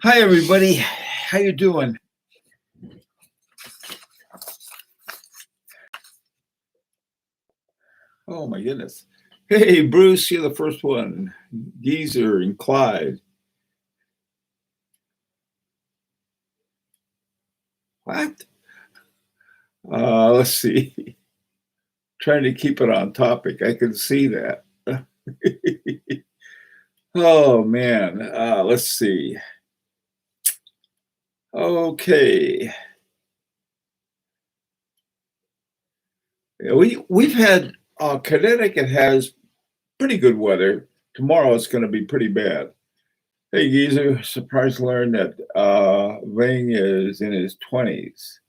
Hi, everybody. How you doing? Oh, my goodness. Hey, Bruce, you're the first one. Geezer and Clyde. What? Let's see. Trying to keep it on topic. I can see that. Oh, man. Let's see. Okay. We've had Connecticut has pretty good weather. Tomorrow it's going to be pretty bad. Hey, Geezer, surprised to learn that Ving is in his 20s.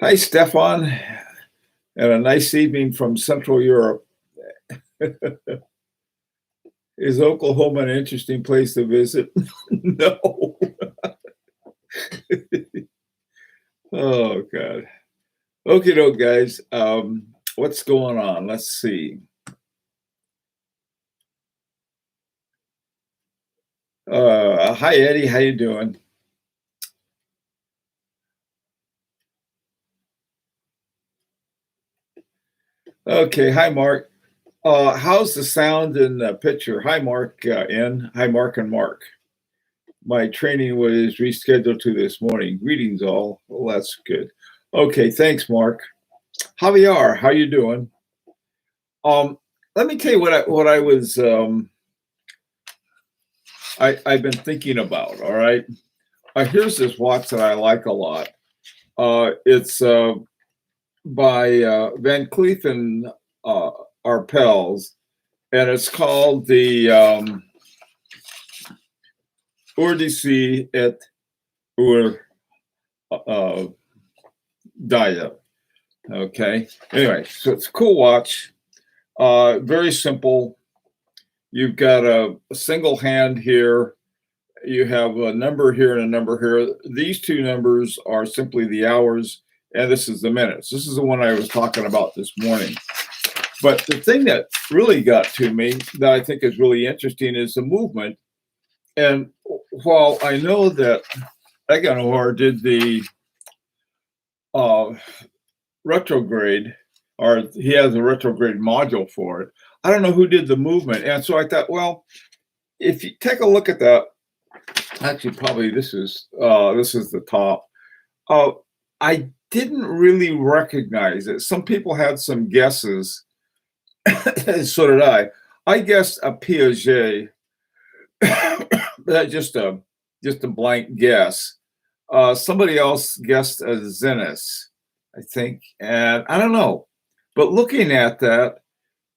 Hi, Stefan, and a nice evening from Central Europe. Is Oklahoma an interesting place to visit? No. Oh, God. Okay, doke, guys. What's going on? Let's see. Hi, Eddie. How you doing? Okay. Hi, Mark. How's the sound in the picture? Hi, Mark. Hi, Mark and Mark. My training was rescheduled to this morning. Greetings, all. Well, that's good. Okay. Thanks, Mark. Javier, how you doing? Let me tell you what I was I've been thinking about. All right. Here's this watch that I like a lot. It's by Van Cleef and Arpels, and it's called the Odyssey et Daya. Okay. Anyway, so it's a cool watch. Very simple. You've got a single hand here. You have a number here and a number here. These two numbers are simply the hours, and this is the minutes. This is the one I was talking about this morning. But the thing that really got to me that I think is really interesting is the movement. And while I know that Eganor did the retrograde, or he has a retrograde module for it, I don't know who did the movement. And so I thought, well, if you take a look at that, actually, probably this is the top. I didn't really recognize it. Some people had some guesses. So did I. I guessed a Piaget. just a blank guess. Somebody else guessed a Zenith, I think, and I don't know. But looking at that,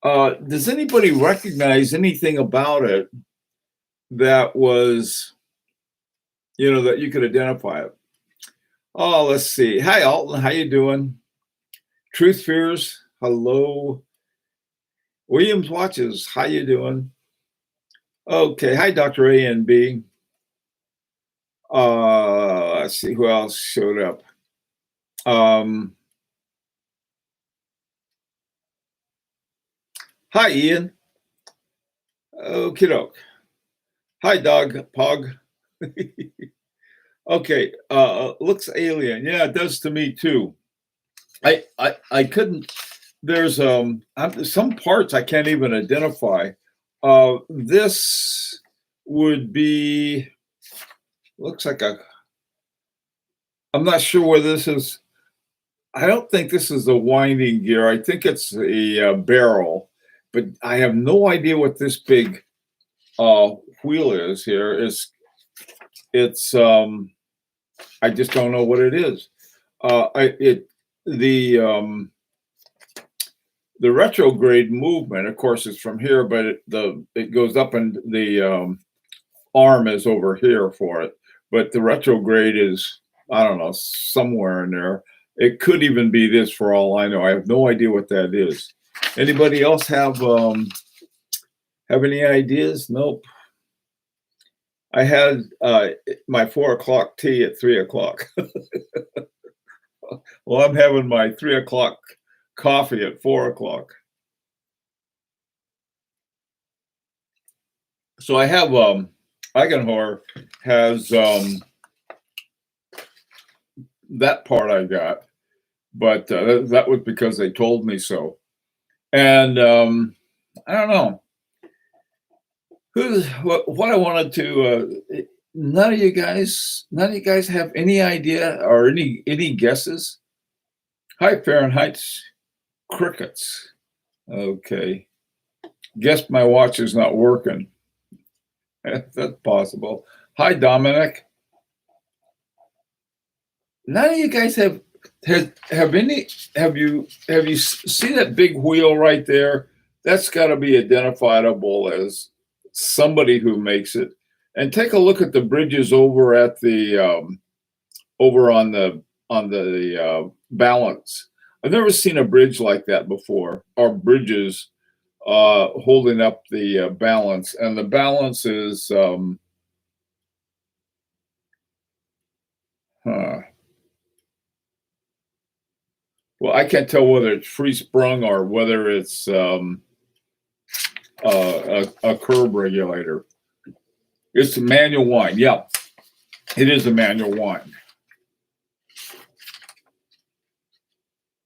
does anybody recognize anything about it that was, that you could identify it? Oh, let's see. Hi, Alton. How you doing? Truth Fears. Hello. Williams Watches. How you doing? Okay. Hi, Dr. A and B. Let's see who else showed up. Hi, Ian. Okie doke. Hi, Doug. Pog. Okay. Looks alien. Yeah, it does to me too. I couldn't. There's some parts I can't even identify. This would be. Looks like I'm not sure whether this is. I don't think this is a winding gear. I think it's a barrel, but I have no idea what this big wheel is here. It's I just don't know what it is. The retrograde movement, of course, is from here, but it goes up, and the arm is over here for it. But the retrograde is, I don't know, somewhere in there. It could even be this for all I know. I have no idea what that is. Anybody else have any ideas? Nope. I had my 4 o'clock tea at 3 o'clock. Well, I'm having my 3 o'clock coffee at 4 o'clock. So I have Eigenhor has that part I got, but that was because they told me so. And I don't know what I wanted to. None of you guys have any idea or any guesses? Hi, Fahrenheit's crickets. Okay, guess my watch is not working. That's possible. Hi, Dominic. None of you guys have you see that big wheel right there? That's got to be identifiable as somebody who makes it. And take a look at the bridges over at the over on the balance. I've never seen a bridge like that before, or bridges holding up the balance, and the balance is huh. Well, I can't tell whether it's free sprung or whether it's a curb regulator. It's a manual wind. Yeah, it is a manual wind.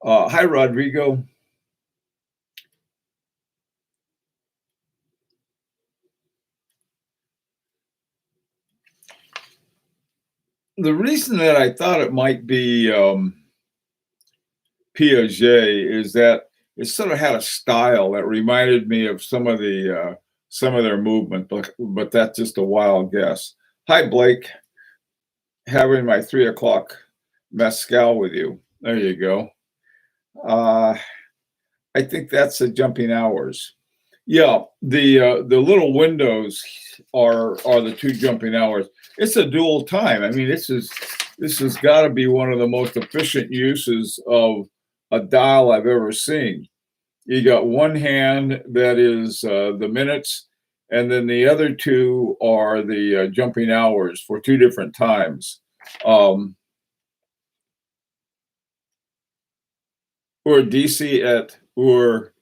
Hi, Rodrigo. The reason that I thought it might be Piaget is that it sort of had a style that reminded me of some of their movement, but that's just a wild guess. Hi, Blake. Having my 3 o'clock mezcal with you. There you go. I think that's the jumping hours. Yeah, the little windows are the two jumping hours. It's a dual time. I mean, this has got to be one of the most efficient uses of a dial I've ever seen. You got one hand that is the minutes, and then the other two are the jumping hours for two different times. Or DC at or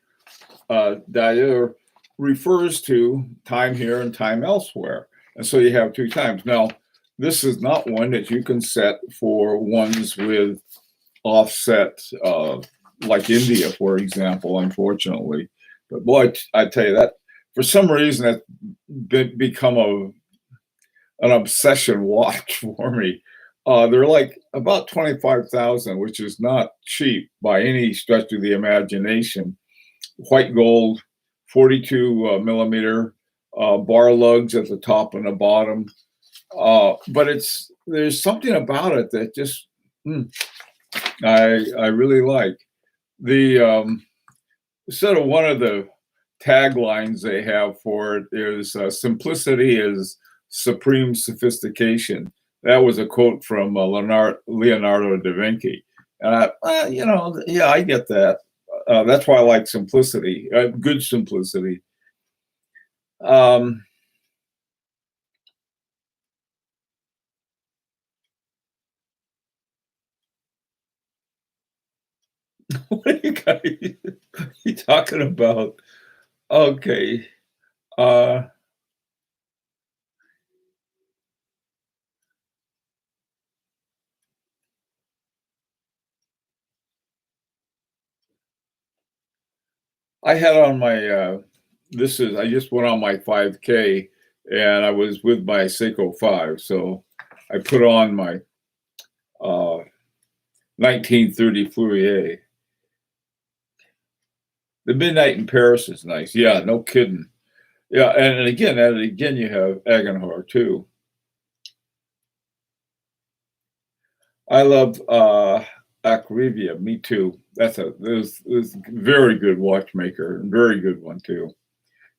d'ailleurs refers to time here and time elsewhere. And so you have two times. Now, this is not one that you can set for ones with offset, like India, for example, unfortunately. But boy, I tell you that for some reason that's become an obsession watch for me. They're like about 25,000, which is not cheap by any stretch of the imagination. White gold, 42 millimeter, bar lugs at the top and the bottom. But there's something about it that just I really like. The sort of one of the taglines they have for it is simplicity is supreme sophistication. That was a quote from Leonardo da Vinci. And yeah, I get that. That's why I like simplicity, good simplicity. What are you guys you talking about? Okay. I had on my I just went on my 5K and I was with my Seiko 5. So I put on my 1930 Fourier. The Midnight in Paris is nice. Yeah, no kidding. Yeah, and again you have Agenhor too. I love Acrivia. Me too. That's a very good watchmaker, very good one too.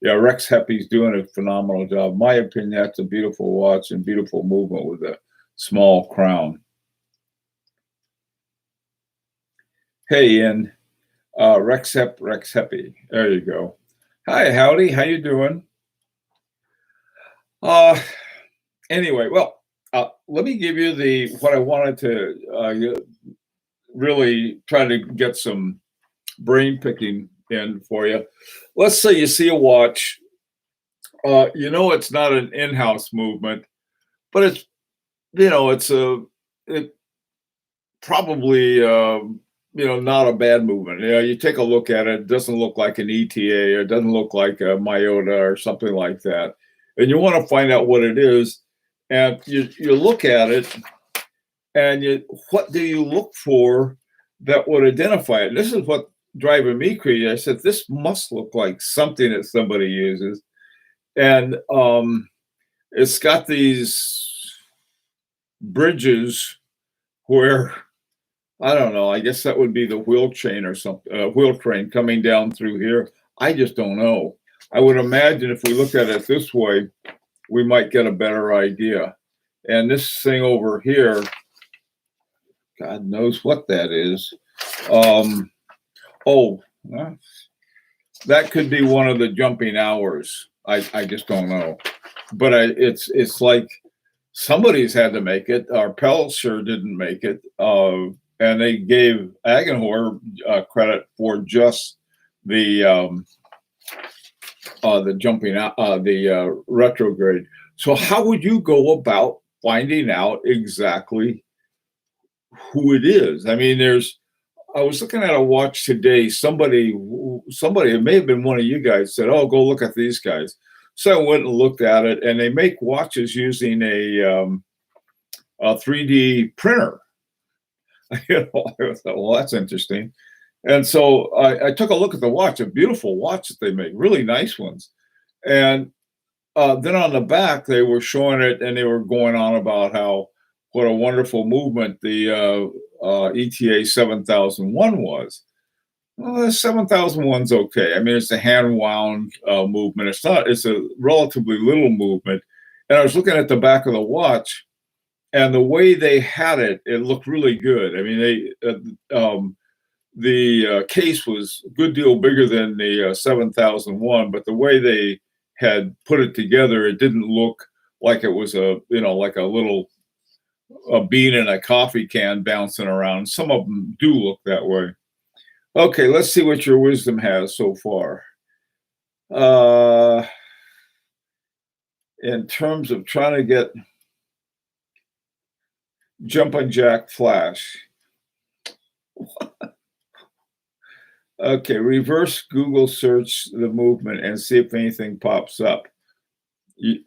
Yeah, Rex Heppy's doing a phenomenal job. My opinion, that's a beautiful watch and beautiful movement with a small crown. Hey, Ian, Rex Heppy. There you go. Hi, howdy. How you doing? Uh, Anyway, well, let me give you the what I wanted to really try to get some brain picking in for you. Let's say you see a watch. You know it's not an in-house movement, but it's it's a it probably not a bad movement. You take a look at it, it doesn't look like an ETA or it doesn't look like a Myota or something like that, and you want to find out what it is, and you look at it, and what do you look for that would identify it? And this is what driving me crazy. I said this must look like something that somebody uses, and it's got these bridges where I don't know. I guess that would be the wheel chain or something, wheel train coming down through here. I just don't know. I would imagine if we looked at it this way, we might get a better idea. And this thing over here, God knows what that is. Oh, that could be one of the jumping hours. I just don't know. But it's like somebody's had to make it. Our Pell sure didn't make it. And they gave Agenhor credit for just the jumping out, the retrograde. So how would you go about finding out exactly who it is? I mean, I was looking at a watch today. Somebody, it may have been one of you guys, said, "Oh, go look at these guys." So I went and looked at it, and they make watches using a 3D printer. I thought, well, that's interesting. And so I took a look at the watch, a beautiful watch that they make, really nice ones. And then on the back, they were showing it, and they were going on about what a wonderful movement the ETA 7001 was. Well, the 7001's okay. I mean, it's a hand wound movement. It's a relatively little movement. And I was looking at the back of the watch, and the way they had it, it looked really good. I mean, the case was a good deal bigger than the 7001, but the way they had put it together, it didn't look like it was like a little bean in a coffee can bouncing around. Some of them do look that way. Okay, let's see what your wisdom has so far. In terms of trying to get jumping jack flash. Okay, reverse Google search the movement and see if anything pops up.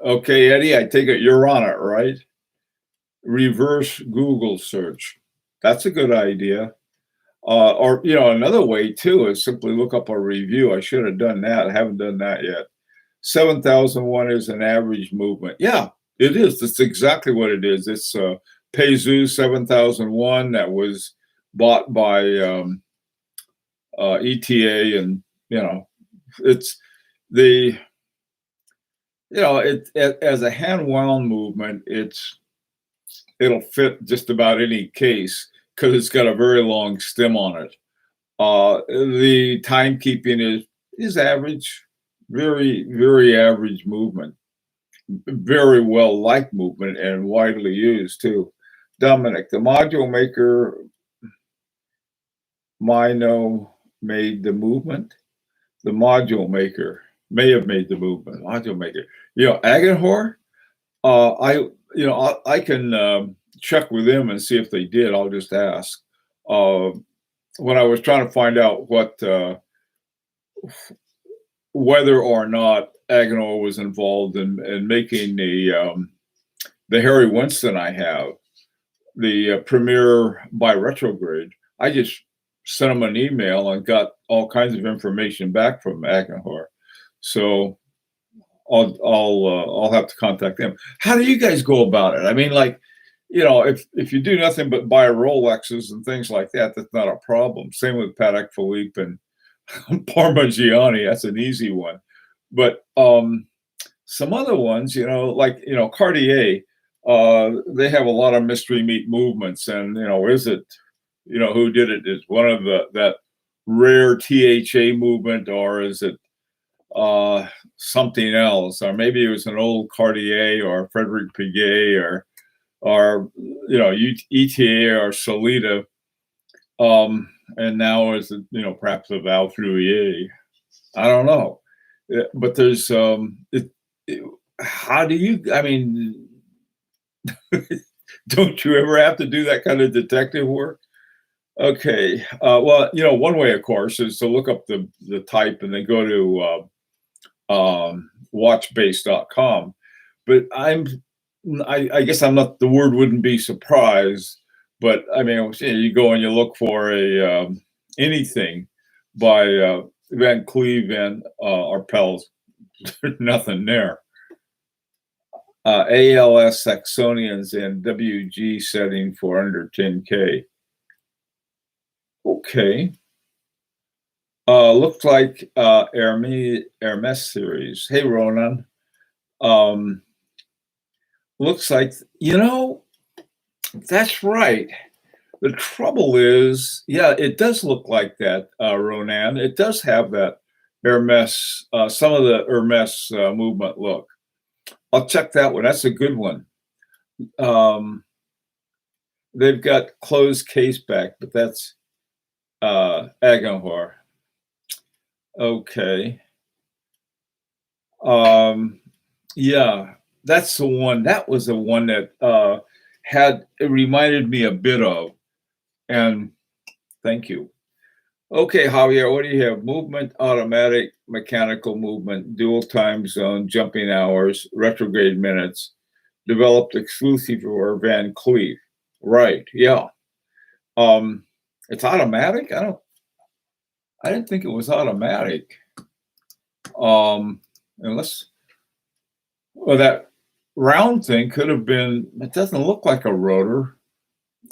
Okay, Eddie, I take it you're on it, right? Reverse Google search. That's a good idea. Or another way too is simply look up a review. I should have done that. I haven't done that yet. 7001 is an average movement. Yeah, it is. That's exactly what it is. It's Peizu 7001 that was bought by ETA, and it's the as a hand wound movement, it'll fit just about any case because it's got a very long stem on it. The timekeeping is average, very, very average movement, very well liked movement, and widely used too. Dominic, the module maker, Mino made the movement. The module maker may have made the movement. Module maker, Agenhor. I can check with them and see if they did. I'll just ask. When I was trying to find out whether or not Agenhor was involved in making the Harry Winston I have, the Premier by retrograde, I just sent them an email and got all kinds of information back from Agenhor. So I'll have to contact them. How do you guys go about it? I mean, if you do nothing but buy Rolexes and things like that, that's not a problem. Same with Patek Philippe and Parmigiani. That's an easy one. But some other ones, Cartier, they have a lot of mystery meat movements. And, is it, who did it? Is one of that rare THA movement, or is it something else, or maybe it was an old Cartier or Frederick Piguet or ETA or Solita, and now is perhaps a Val Fluier. I don't know. But there's how do you? I mean, don't you ever have to do that kind of detective work? Okay. Well, one way, of course, is to look up the type and then go to watchbase.com. But I guess I'm not. The word wouldn't be surprised. But I mean, you go and you look for a anything by Van Cleef and Arpels. There's nothing there. ALS Saxonians and WG setting for under 10K. Okay. Looks like Hermes series. Hey, Ronan. Looks like, that's right. The trouble is, yeah, it does look like that, Ronan. It does have that Hermes, some of the Hermes movement look. I'll check that one. That's a good one. They've got closed case back, but that's Agenhor. Okay. Yeah, that's the one. That was the one that it reminded me a bit of. And thank you. Okay, Javier, what do you have? Movement, automatic, mechanical movement, dual time zone, jumping hours, retrograde minutes, developed exclusive for Van Cleef. Right, yeah. It's automatic? I didn't think it was automatic. Unless, well, that round thing could have been, it doesn't look like a rotor.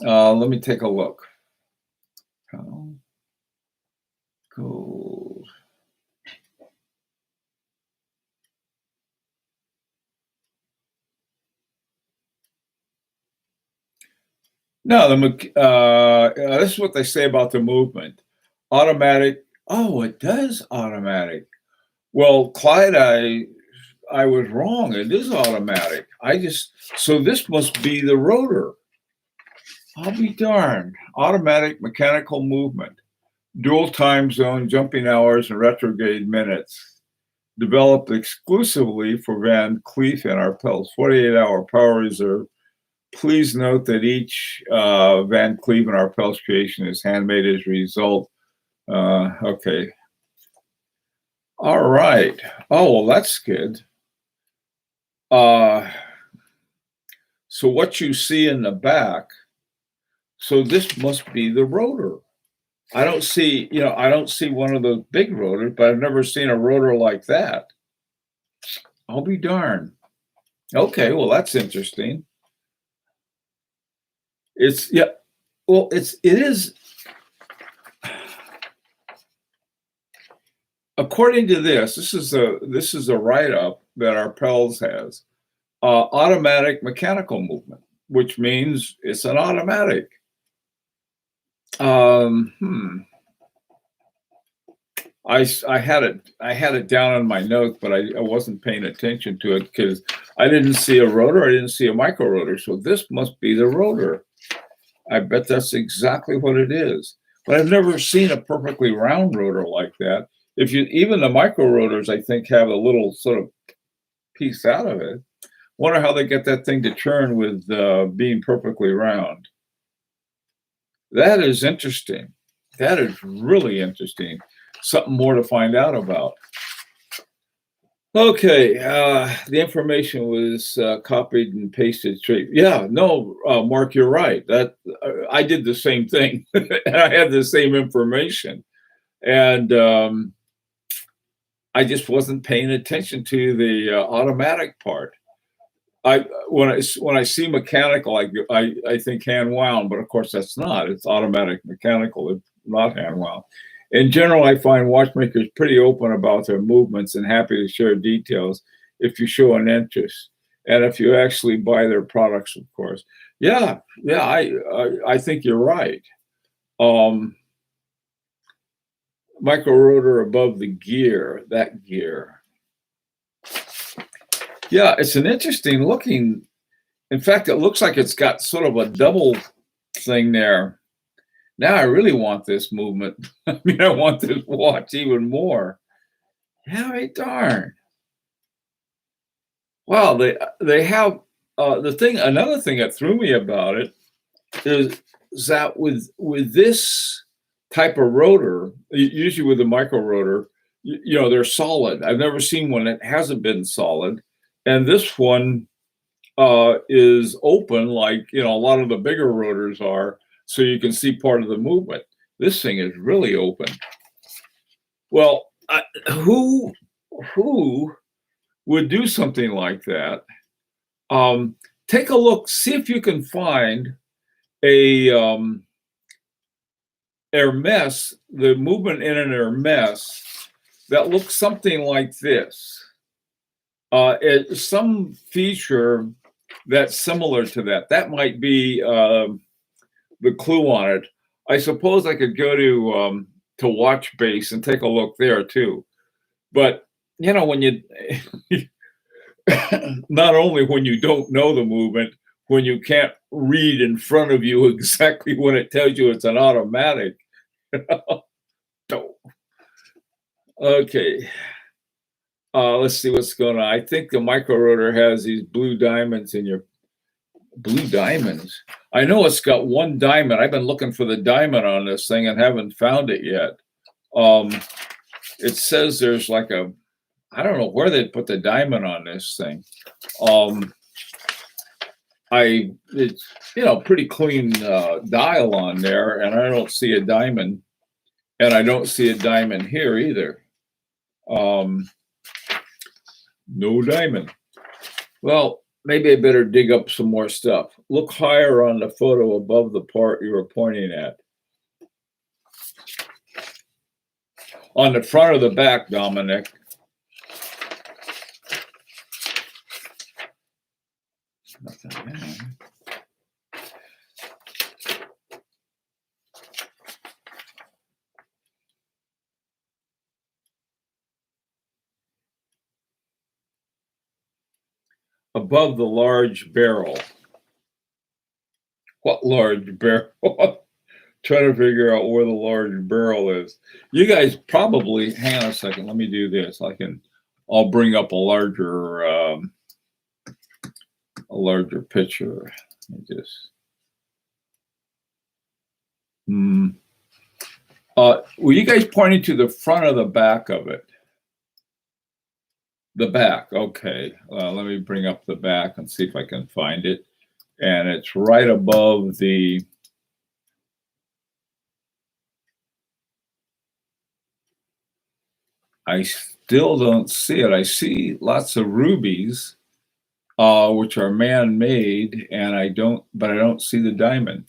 Let me take a look. Gold. No, this is what they say about the movement. Automatic. Oh, it does automatic. Well, Clyde, I was wrong. It is automatic. So this must be the rotor. I'll be darned. Automatic mechanical movement, dual time zone, jumping hours, and retrograde minutes. Developed exclusively for Van Cleef and Arpels, 48-hour power reserve. Please note that each Van Cleef and Arpels creation is handmade as a result. Okay. All right. Oh, well, that's good. So what you see in the back, so this must be the rotor. I don't see one of those big rotors, but I've never seen a rotor like that. I'll be darned. Okay, well, that's interesting. It is. According to this is a write-up that Arpels has. Automatic mechanical movement, which means it's an automatic. I had it down on my notes, but I wasn't paying attention to it because I didn't see a rotor. I didn't see a micro rotor. So this must be the rotor. I bet that's exactly what it is. But I've never seen a perfectly round rotor like that. Even the micro rotors, I think, have a little sort of piece out of it. Wonder how they get that thing to turn with being perfectly round. That is interesting. That is really interesting. Something more to find out about. Okay, the information was copied and pasted straight. Yeah, no, Mark, you're right. That I did the same thing. I had the same information, and I just wasn't paying attention to the automatic part. When I see mechanical, I think hand wound, but of course that's not. It's automatic mechanical. It's not hand wound. In general, I find watchmakers pretty open about their movements and happy to share details if you show an interest and if you actually buy their products, of course. Yeah, I think you're right. micro rotor above the gear, that gear. Yeah, it's an interesting looking. In fact, it looks like it's got sort of a double thing there. Now I really want this movement. I mean, I want this watch even more. Yeah, darn. Wow, they have the thing. Another thing that threw me about it is that with this type of rotor, usually with a micro rotor, they're solid. I've never seen one that hasn't been solid, and this one is open, like a lot of the bigger rotors are, so you can see part of the movement. This thing is really open. Well, who would do something like that? Take a look, see if you can find a Hermes, the movement in an Hermes that looks something like this. It's some feature that's similar to that. That might be the clue on it. I suppose I could go to WatchBase and take a look there too. But when you not only when you don't know the movement, when you can't read in front of you exactly when it tells you it's an automatic. Okay. Let's see what's going on. I think the micro rotor has these blue diamonds in your blue diamonds. I know it's got one diamond. I've been looking for the diamond on this thing and haven't found it yet. It says there's like I don't know where they put the diamond on this thing. It's pretty clean dial on there, and I don't see a diamond, and I don't see a diamond here either. No diamond. Well, maybe I better dig up some more stuff. Look higher on the photo above the part you were pointing at. On the front of the back, Dominic. Nothing there. Above the large barrel. What large barrel? Trying to figure out where the large barrel is. You guys probably, hang on a second, let me do this. I'll bring up a larger picture. Let me just. Were you guys pointing to the front or the back of it? The back, okay. Let me bring up the back and see if I can find it. And it's right above the. I still don't see it. I see lots of rubies, which are man-made, and I don't see the diamond.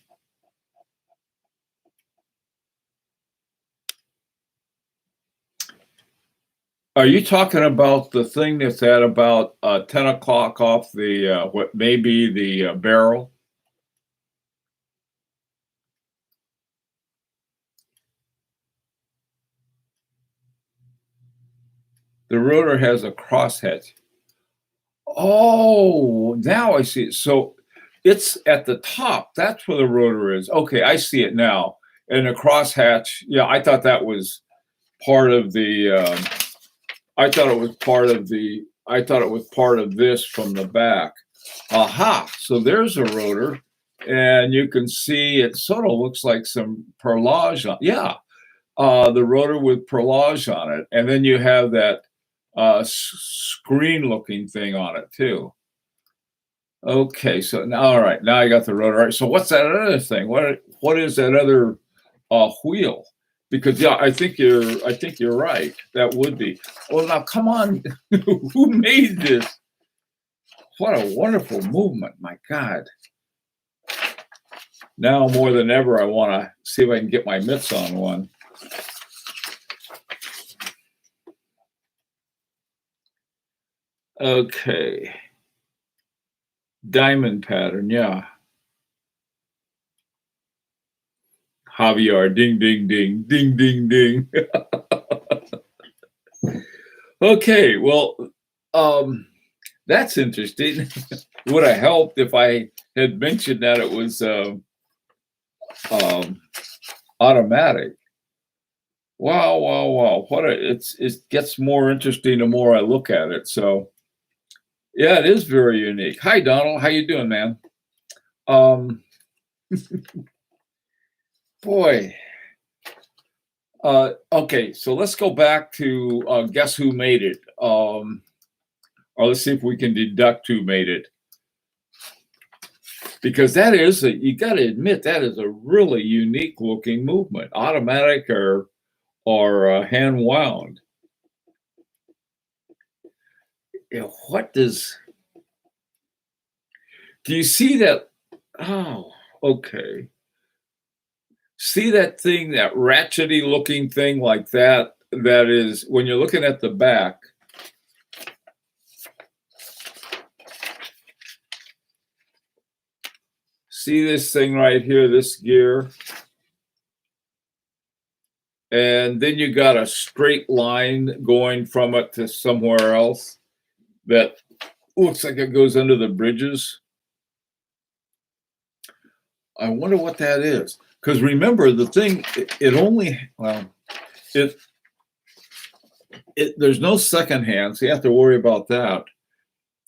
Are you talking about the thing that's at about 10 o'clock off the what may be the barrel? The rotor has a crosshatch. Oh, now I see it. So it's at the top. That's where the rotor is. Okay, I see it now. And the crosshatch, yeah, I thought that was part of the. I thought it was part of this from the back. Aha! So there's a rotor, and you can see it sort of looks like some perlage on. Yeah, the rotor with perlage on it, and then you have that screen-looking thing on it too. Okay, so now, all right, now I got the rotor. All right, so what's that other thing? What is that other wheel? Because yeah, I think you're right. That would be. Well, now come on, who made this? What a wonderful movement! My God. Now more than ever, I want to see if I can get my mitts on one. Okay. Diamond pattern, yeah. Javier, ding, ding, ding, ding, ding, ding. Okay, well, that's interesting. Would have helped if I had mentioned that it was automatic. Wow, wow, wow! It gets more interesting the more I look at it. So yeah, it is very unique. Hi, Donald. How you doing, man? Um, boy. Okay, so let's go back to guess who made it. Or let's see if we can deduct who made it. Because that is, you got to admit, that is a really unique looking movement, automatic or hand wound. You know, what does, do you see that? Oh, okay. See that thing, that ratchety looking thing like that? That is, when you're looking at the back, see this thing right here, this gear? And then you got a straight line going from it to somewhere else that looks like it goes under the bridges. I wonder what that is. Because remember, the thing, it only, well, there's no second hand, so you have to worry about that.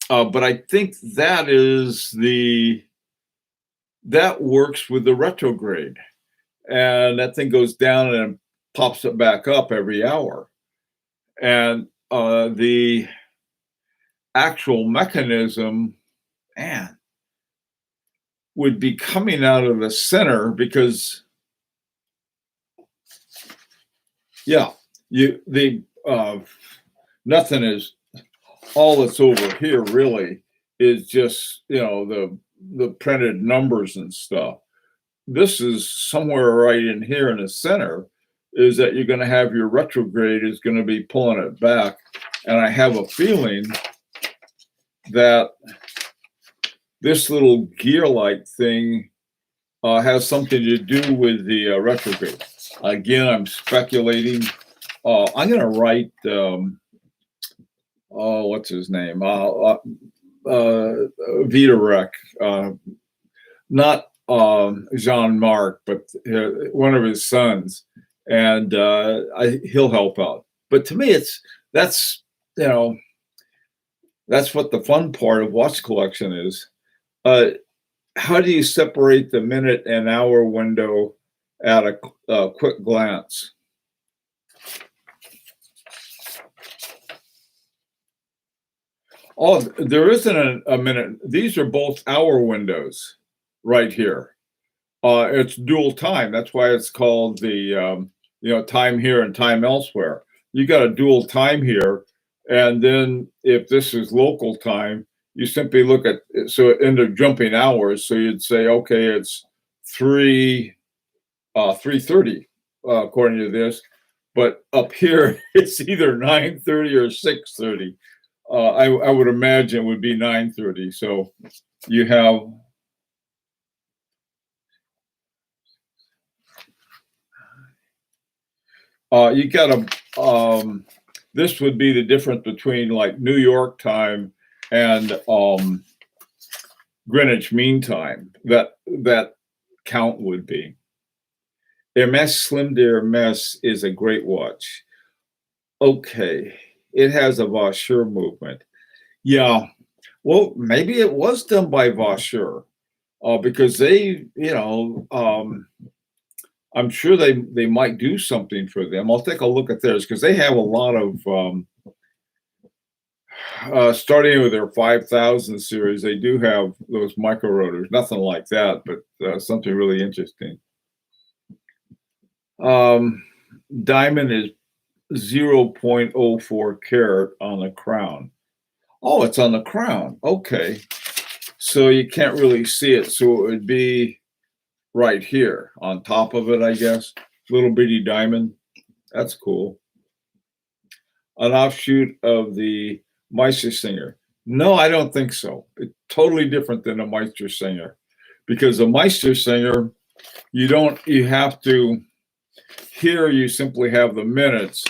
But I think that that works with the retrograde. And that thing goes down and pops it back up every hour. And the actual mechanism, man, would be coming out of the center because, yeah, nothing is, all that's over here really is just, the printed numbers and stuff. This is somewhere right in here in the center, is that you're going to have your retrograde is going to be pulling it back. And I have a feeling that this little gear-like thing has something to do with the retrograde. Again, I'm speculating. I'm going to write, what's his name? Vitarek, not Jean-Marc, but one of his sons, and he'll help out. But to me, that's what the fun part of watch collection is. How do you separate the minute and hour window at a quick glance? Oh, there isn't a minute. These are both hour windows right here. It's dual time. That's why it's called the time here and time elsewhere. You got a dual time here, and then if this is local time, you simply look at it, so it ended up jumping hours. So you'd say, okay, it's 3:30 according to this, but up here it's either 9:30 or 6:30. I would imagine it would be 9:30. So you have you got a this would be the difference between like New York time and Greenwich Mean Time. That count would be. Hermes Slim de Hermes is a great watch. Okay, it has a Vaucher movement. Yeah, well, maybe it was done by Vaucher because they, I'm sure they might do something for them. I'll take a look at theirs because they have a lot of starting with their 5000 series. They do have those micro rotors, nothing like that, but something really interesting. Diamond is 0.04 carat on the crown. Oh, it's on the crown. Okay, so you can't really see it, so it would be right here on top of it, I guess. Little bitty diamond. That's cool. An offshoot of the Meistersinger. No, I don't think so. It's totally different than a Meistersinger, because the Meistersinger You have to, here you simply have the minutes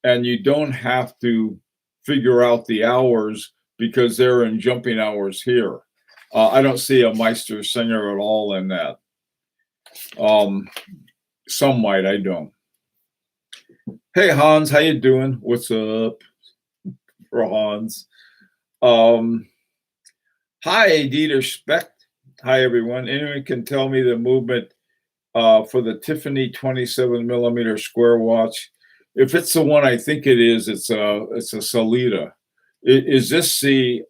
and you don't have to figure out the hours because they're in jumping hours here. I don't see a Meister Singer at all in that. Some might, I don't. Hey Hans, how you doing? What's up for Hans? Hi Dieter Specht. Hi everyone. Anyone can tell me the movement for the Tiffany 27mm square watch? If it's the one I think it is, it's a Sellita. Is this the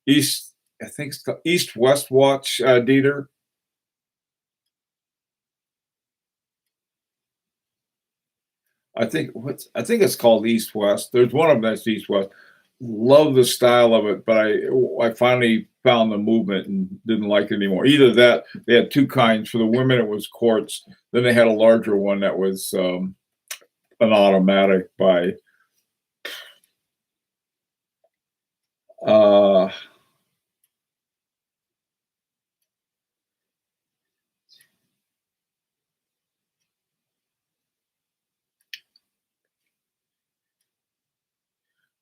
East? I think it's the East-West watch, Dieter. I think it's called East-West. There's one of them that's East-West. Love the style of it, but I finally found the movement and didn't like it anymore. Either that, they had two kinds. For the women, it was quartz. Then they had a larger one that was an automatic by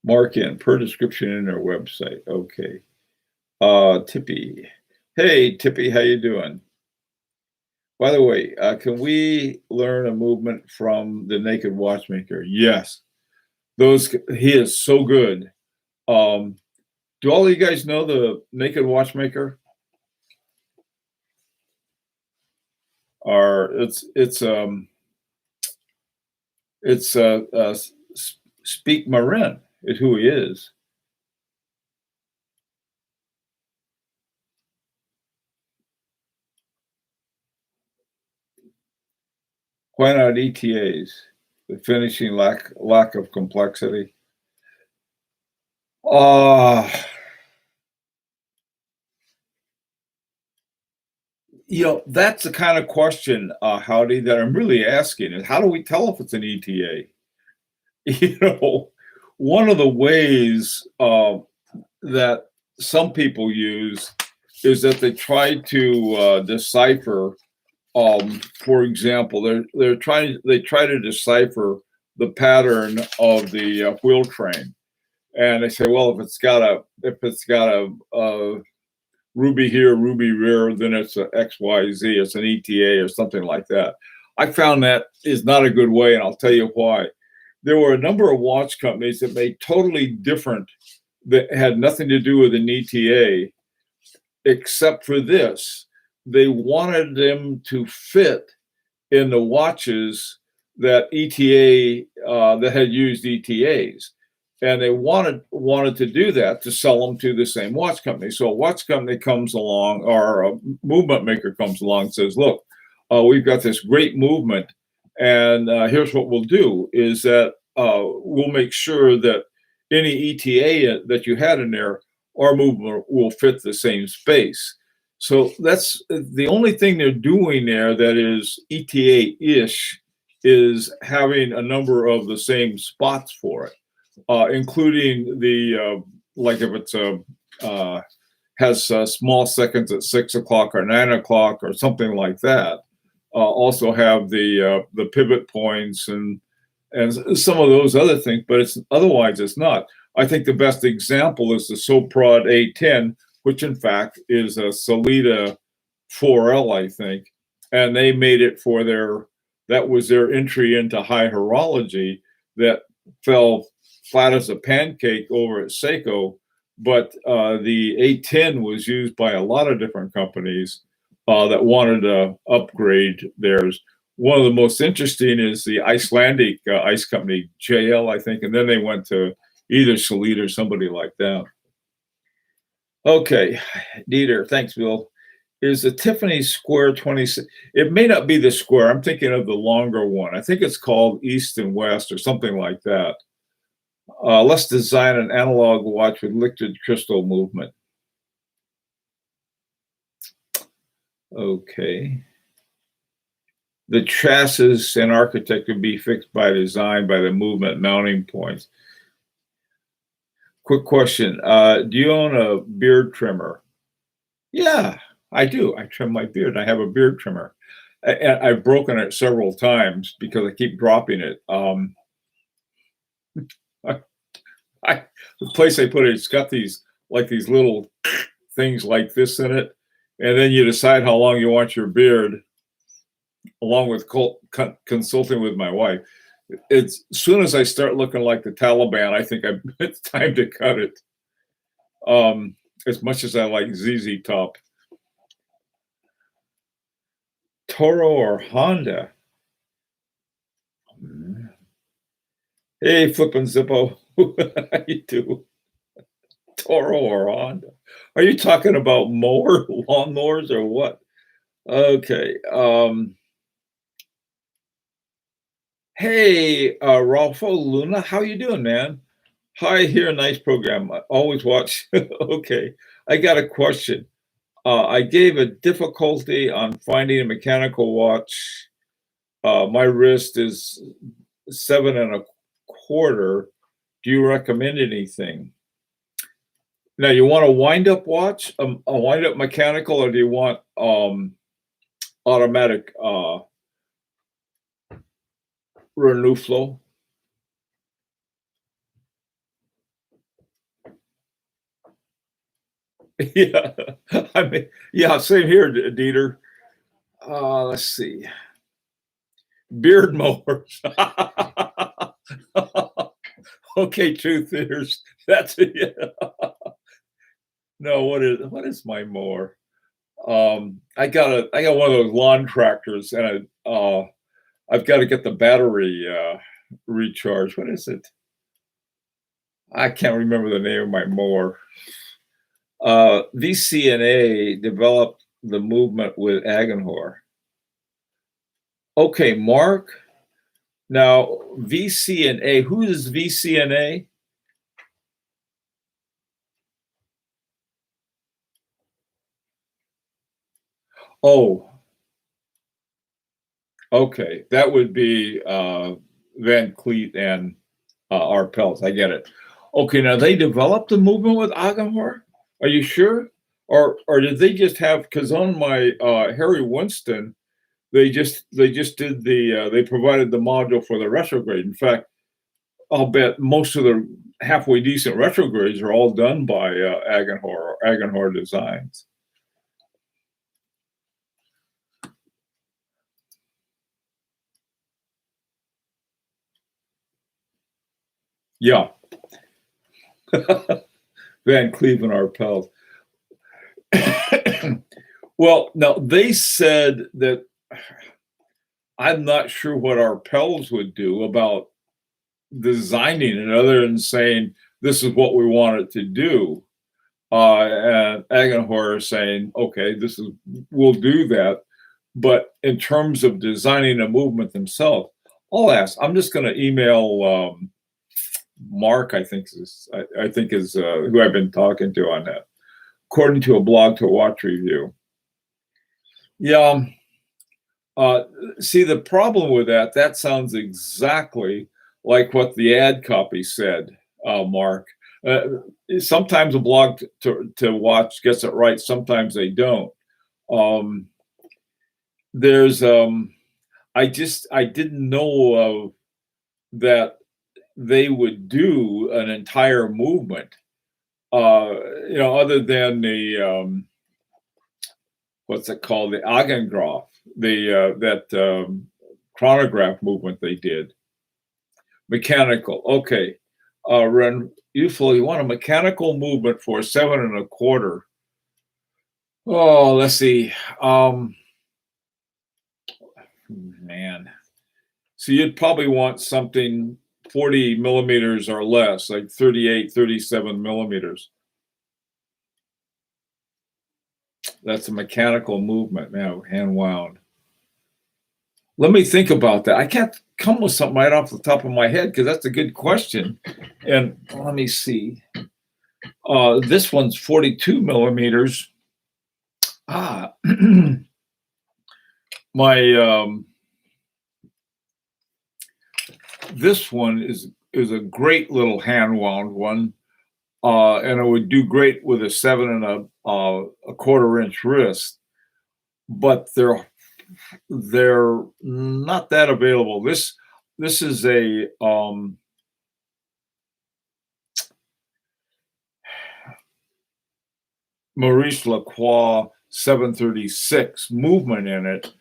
mark in per description in their website. Okay. Tippy. Hey, Tippy, how you doing? By the way, can we learn a movement from the Naked Watchmaker? Yes. He is so good. Do all of you guys know the Naked Watchmaker? It's Speak Marin is who he is. Why not ETAs? The finishing lack of complexity. That's the kind of question, Howdy, that I'm really asking is how do we tell if it's an ETA? One of the ways that some people use is that they try to decipher. For example, they try to decipher the pattern of the wheel train, and they say, well, if it's got a ruby here, ruby rear, then it's a XYZ, it's an ETA or something like that. I found that is not a good way, and I'll tell you why. There were a number of watch companies that made totally different, that had nothing to do with an ETA, except for this. They wanted them to fit in the watches that ETA that had used ETAs, and they wanted to do that to sell them to the same watch company. So a watch company comes along, or a movement maker comes along and says, look, we've got this great movement, and here's what we'll do is that we'll make sure that any ETA that you had in there, our movement will fit the same space. So that's the only thing they're doing there that is ETA-ish, is having a number of the same spots for it, including the like if it's has small seconds at 6 o'clock or 9 o'clock or something like that. Also have the pivot points and some of those other things, but otherwise it's not. I think the best example is the Soprod A10, which in fact is a Sellita 4L, I think, and they made it for that was their entry into high horology that fell flat as a pancake over at Seiko. But the A10 was used by a lot of different companies that wanted to upgrade theirs. One of the most interesting is the Icelandic ice company, JL, I think, and then they went to either Sellita or somebody like that. Okay, Dieter, thanks, Bill. Is the Tiffany Square 26? It may not be the square. I'm thinking of the longer one. I think it's called East and West or something like that. Let's design an analog watch with liquid crystal movement. Okay. The chassis and architecture be fixed by design by the movement mounting points. Quick question. Do you own a beard trimmer? Yeah, I do. I trim my beard. I have a beard trimmer. And I've broken it several times because I keep dropping it. I, the place I put it, it's got these like these little things like this in it, and then you decide how long you want your beard, along with consulting with my wife. It's as soon as I start looking like the Taliban, I think it's time to cut it. As much as I like ZZ Top, Toro or Honda. Hey, flippin' Zippo, how you do? Toro or Honda? Are you talking about lawnmowers or what? Okay. Hey, Rolfo Luna, how you doing, man? Hi, here, nice program. I always watch. Okay, I got a question. I gave a difficulty on finding a mechanical watch. My wrist is 7 1/4. Do you recommend anything? Now, you want a wind-up watch, a wind-up mechanical, or do you want automatic Renuflo? Yeah, I mean, yeah, same here, Dieter. Let's see. Beard mowers. Okay, truth theaters. That's it. Yeah. No, what is my mower? I got one of those lawn tractors, and I've got to get the battery recharged. What is it? I can't remember the name of my mower. VCNA developed the movement with Agenhor. Okay, Mark. Now, VCNA, who is VCNA? Oh, okay. That would be Van Cleet and Arpels. I get it. Okay, now they developed the movement with Agenhor? Are you sure? Or did they just have, because on my Harry Winston, they just did they provided the module for the retrograde. In fact, I'll bet most of the halfway decent retrogrades are all done by Agenhor or Agenhor Designs. Yeah. Van Cleef and Arpels. Well, now they said that I'm not sure what Arpels would do about designing it other than saying this is what we want it to do. And Agenhor is saying, okay, we'll do that. But in terms of designing a movement themselves, I'll ask. I'm just going to email Mark. I think is who I've been talking to on that, according to a blog to watch review. Yeah. See, the problem with that sounds exactly like what the ad copy said, Mark. Sometimes a blog to watch gets it right, sometimes they don't. There's I didn't know that they would do an entire movement, other than the what's it called, the Agengraph, that chronograph movement they did. Mechanical, okay. You want a mechanical movement for 7 1/4. Oh, let's see. Man. So you'd probably want something 40 millimeters or less, like 38, 37 millimeters. That's a mechanical movement now, hand wound. Let me think about that. I can't come with something right off the top of my head because that's a good question. And let me see. This one's 42 millimeters. This one is a great little hand wound one, and it would do great with a 7 1/4 inch wrist. but they're not that available. This is a Maurice Lacroix 736 movement in it,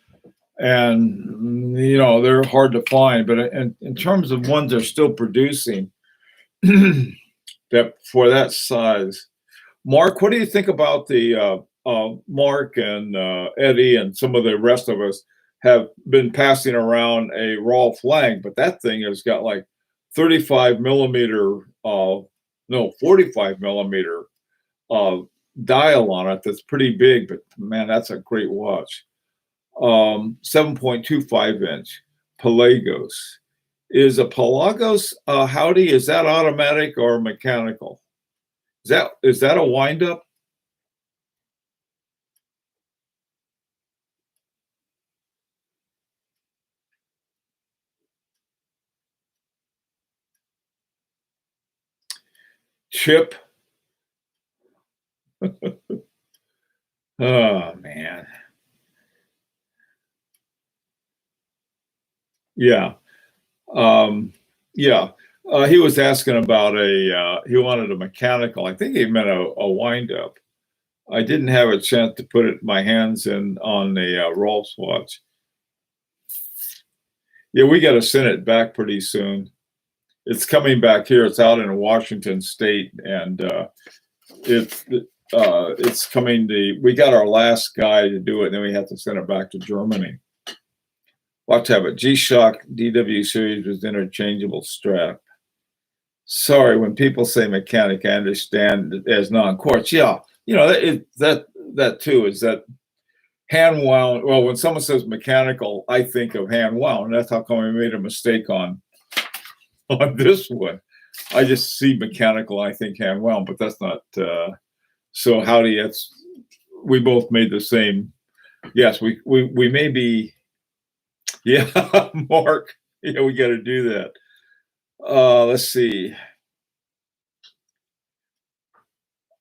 and they're hard to find. But in terms of ones they're still producing, that for that size, Mark, what do you think about the Mark and Eddie and some of the rest of us have been passing around a Rolf Lang, but that thing has got like 35 millimeter, no, 45 millimeter uh, dial on it. That's pretty big, but man, that's a great watch. 7.25-inch Pelagos. Is a Pelagos Howdy? Is that automatic or mechanical? Is that a wind up? Chip? Oh man. Yeah. Yeah. He was asking about he wanted a mechanical. I think he meant a wind up. I didn't have a chance to put it my hands in on the Rolf's watch. Yeah, we got to send it back pretty soon. It's coming back here. It's out in Washington State, and it's coming to. We got our last guy to do it, and then we have to send it back to Germany. We'll have to have a G-Shock DW series with interchangeable strap. Sorry, when people say mechanic, I understand it as non-quartz. Yeah, that too is that hand wound. Well, when someone says mechanical, I think of hand wound. That's how come I made a mistake on this one. I just see mechanical, I think hand wound, but that's not. So Howdy, we both made the same. Yes, we may be. Yeah, Mark. Yeah, we got to do that. Let's see.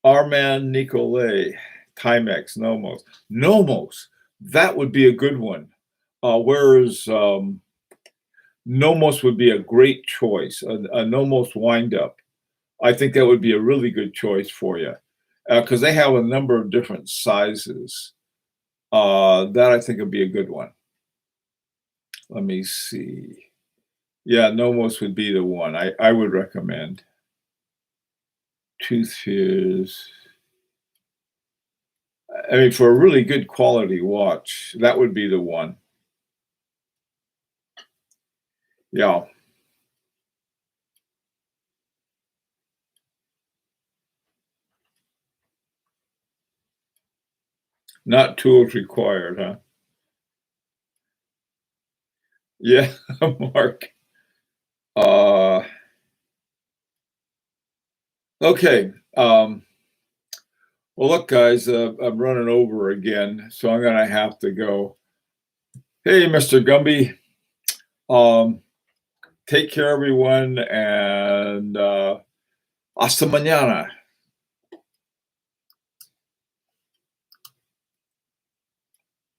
Armand Nicolay, Timex, Nomos. Nomos, that would be a good one. Whereas Nomos would be a great choice, a Nomos windup. I think that would be a really good choice for you because they have a number of different sizes. That I think would be a good one. Let me see. Yeah, Nomos would be the one I would recommend. Tooth Fears. I mean, for a really good quality watch, that would be the one. Yeah. Not tools required, huh? Yeah, Mark. Okay. Well, look, guys, I'm running over again, so I'm gonna have to go. Hey, Mr. Gumby. Take care, everyone, and hasta mañana.